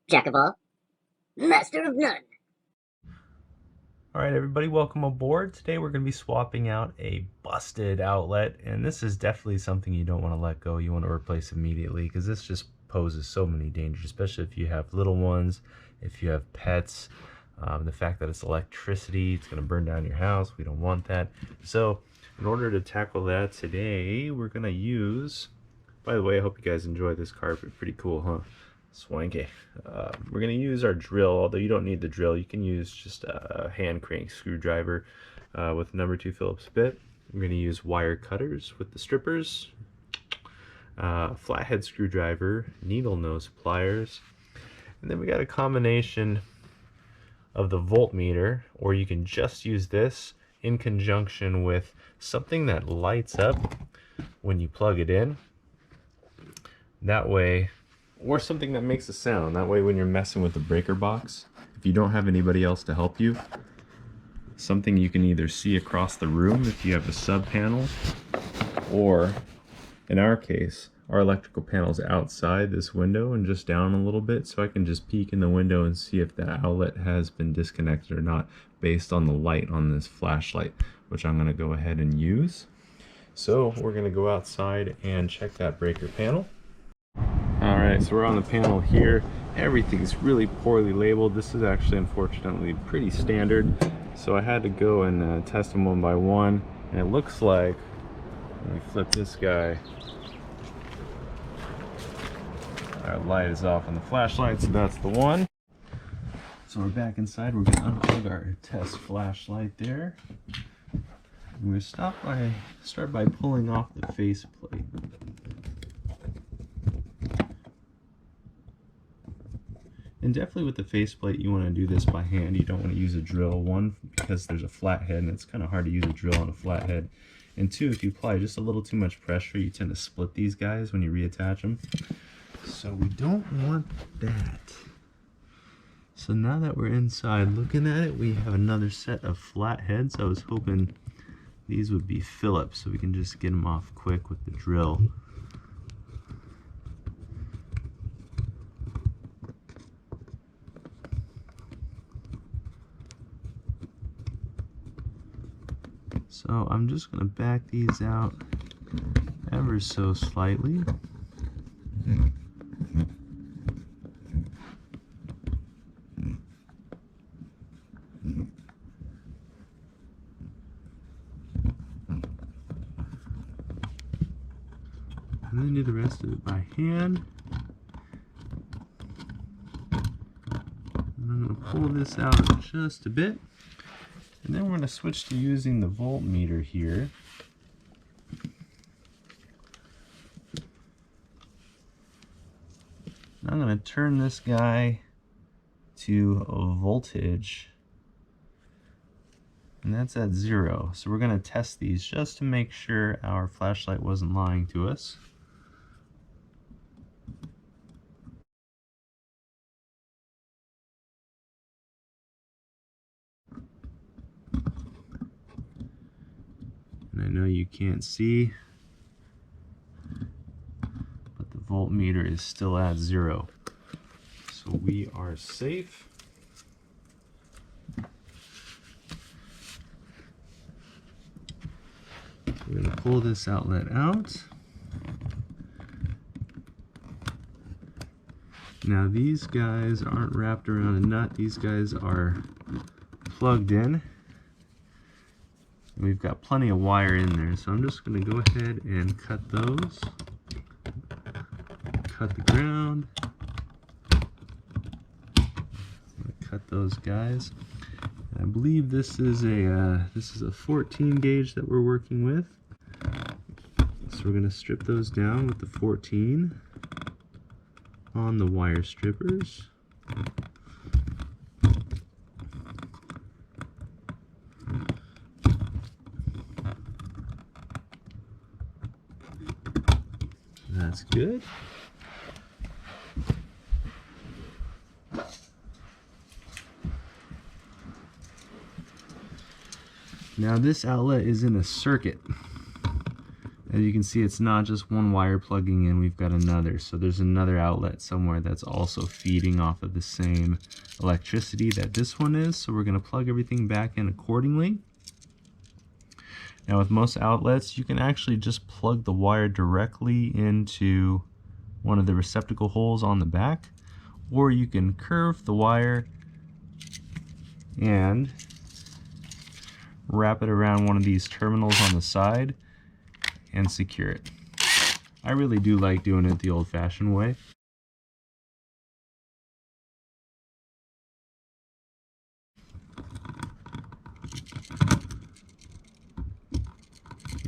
Jack of all, master of none. Alright everybody, welcome aboard. Today we're going to be swapping out a busted outlet, and this is definitely something you don't want to let go. You want to replace immediately because this just poses so many dangers, especially if you have little ones, if you have pets. The fact that it's electricity, it's going to burn down your house. We don't want that. So in order to tackle that today, we're going to use, by the way, I hope you guys enjoy this carpet. Pretty cool, huh? Swanky. We're going to use our drill, although you don't need the drill. You can use just a hand crank screwdriver with number 2 Phillips bit. We're going to use wire cutters with the strippers, flathead screwdriver, needle nose pliers, and then we got a combination of the voltmeter, or you can just use this in conjunction with something that lights up when you plug it in. That way, or something that makes a sound. That way when you're messing with the breaker box, if you don't have anybody else to help you, something you can either see across the room if you have a sub panel, or in our case, our electrical panel's outside this window and just down a little bit, so I can just peek in the window and see if the outlet has been disconnected or not based on the light on this flashlight, which I'm going to go ahead and use. So we're going to go outside and check that breaker panel. Alright, so we're on the panel here. Everything's really poorly labeled. This is actually, unfortunately, pretty standard. So I had to go and test them one by one. And it looks like, let me flip this guy. Our light is off on the flashlight, so that's the one. So we're back inside. We're going to unplug our test flashlight there. And we start by pulling off the faceplate. And definitely with the faceplate, you want to do this by hand. You don't want to use a drill. One, because there's a flathead and it's kind of hard to use a drill on a flathead. And two, if you apply just a little too much pressure, you tend to split these guys when you reattach them. So we don't want that. So now that we're inside looking at it, we have another set of flatheads. I was hoping these would be Phillips, so we can just get them off quick with the drill. So I'm just going to back these out ever so slightly. And then do the rest of it by hand. And I'm going to pull this out just a bit. And then we're going to switch to using the voltmeter here. I'm going to turn this guy to a voltage, and that's at 0. So we're going to test these just to make sure our flashlight wasn't lying to us. And I know you can't see, but the voltmeter is still at 0. So we are safe. We're going to pull this outlet out. Now these guys aren't wrapped around a nut, these guys are plugged in. And we've got plenty of wire in there, so I'm just going to go ahead and cut those. Cut the ground. Cut those guys. I believe this is a 14 gauge that we're working with. So we're going to strip those down with the 14 on the wire strippers. That's good. Now this outlet is in a circuit. As you can see, it's not just one wire plugging in, we've got another. So there's another outlet somewhere that's also feeding off of the same electricity that this one is. So we're going to plug everything back in accordingly. Now with most outlets, you can actually just plug the wire directly into one of the receptacle holes on the back, or you can curve the wire and wrap it around one of these terminals on the side and secure it. I really do like doing it the old-fashioned way.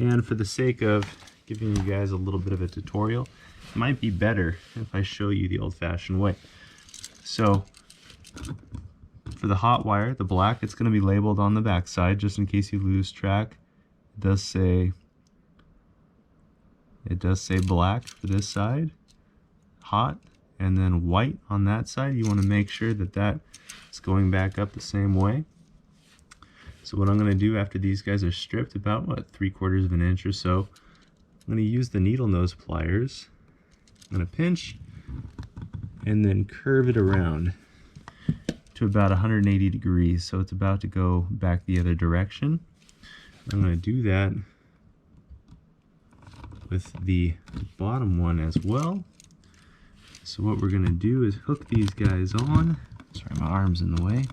And for the sake of giving you guys a little bit of a tutorial, it might be better if I show you the old-fashioned way. So for the hot wire, the black, it's going to be labeled on the back side just in case you lose track. It does say black for this side, hot, and then white on that side. You want to make sure that that is going back up the same way. So what I'm going to do after these guys are stripped, about what, 3/4 of an inch or so, I'm going to use the needle nose pliers. I'm going to pinch and then curve it around to about 180 degrees, so it's about to go back the other direction. I'm going to do that with the bottom one as well. So what we're going to do is hook these guys on. Sorry, my arm's in the way.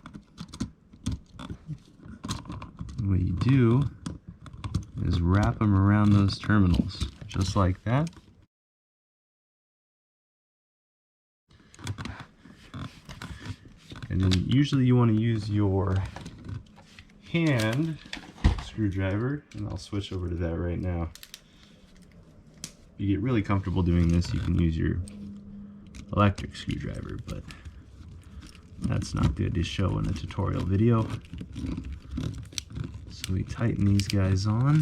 What you do is wrap them around those terminals, just like that. And then usually you want to use your hand screwdriver, and I'll switch over to that right now. If you get really comfortable doing this, you can use your electric screwdriver, but that's not good to show in a tutorial video. So we tighten these guys on.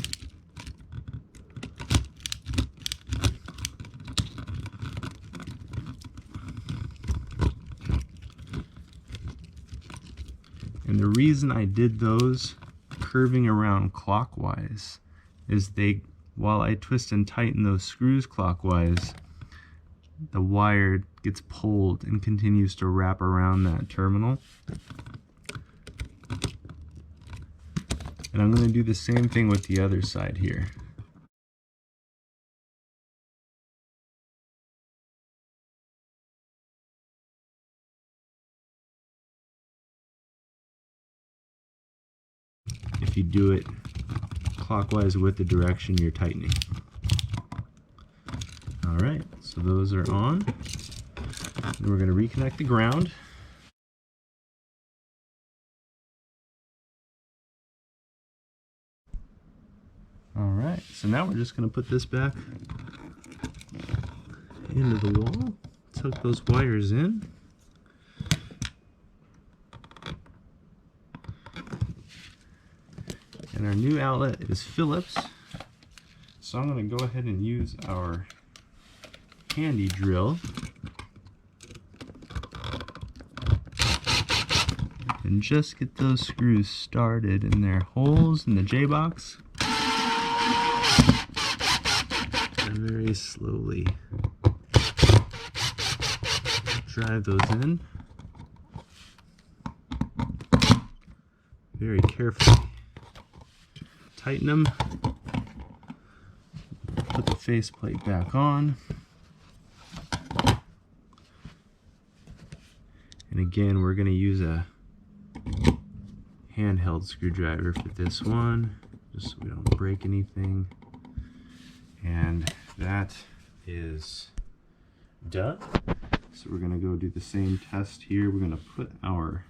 And the reason I did those curving around clockwise is while I twist and tighten those screws clockwise, the wire gets pulled and continues to wrap around that terminal. And I'm going to do the same thing with the other side here. If you do it clockwise with the direction you're tightening. Alright, so those are on. Then we're going to reconnect the ground. Alright, so now we're just going to put this back into the wall, tuck those wires in. And our new outlet is Phillips. So I'm going to go ahead and use our handy drill and just get those screws started in their holes in the J-box. And very slowly drive those in. Very carefully. Tighten them. Put the faceplate back on. And again, we're going to use a handheld screwdriver for this one, just so we don't break anything. And that is done. So we're going to go do the same test here. We're going to put our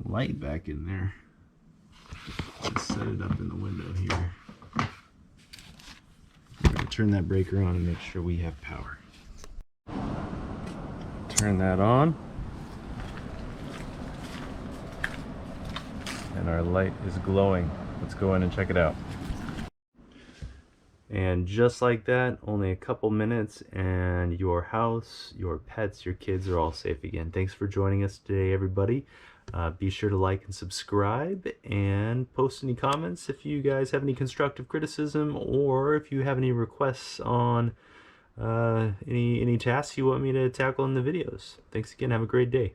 light back in there. Let's set it up in the window here. We're going to turn that breaker on and make sure we have power. Turn that on. And our light is glowing. Let's go in and check it out. And just like that, only a couple minutes and your house, your pets, your kids are all safe again. Thanks for joining us today, everybody. Be sure to like and subscribe, and post any comments if you guys have any constructive criticism, or if you have any requests on any tasks you want me to tackle in the videos. Thanks again. Have a great day.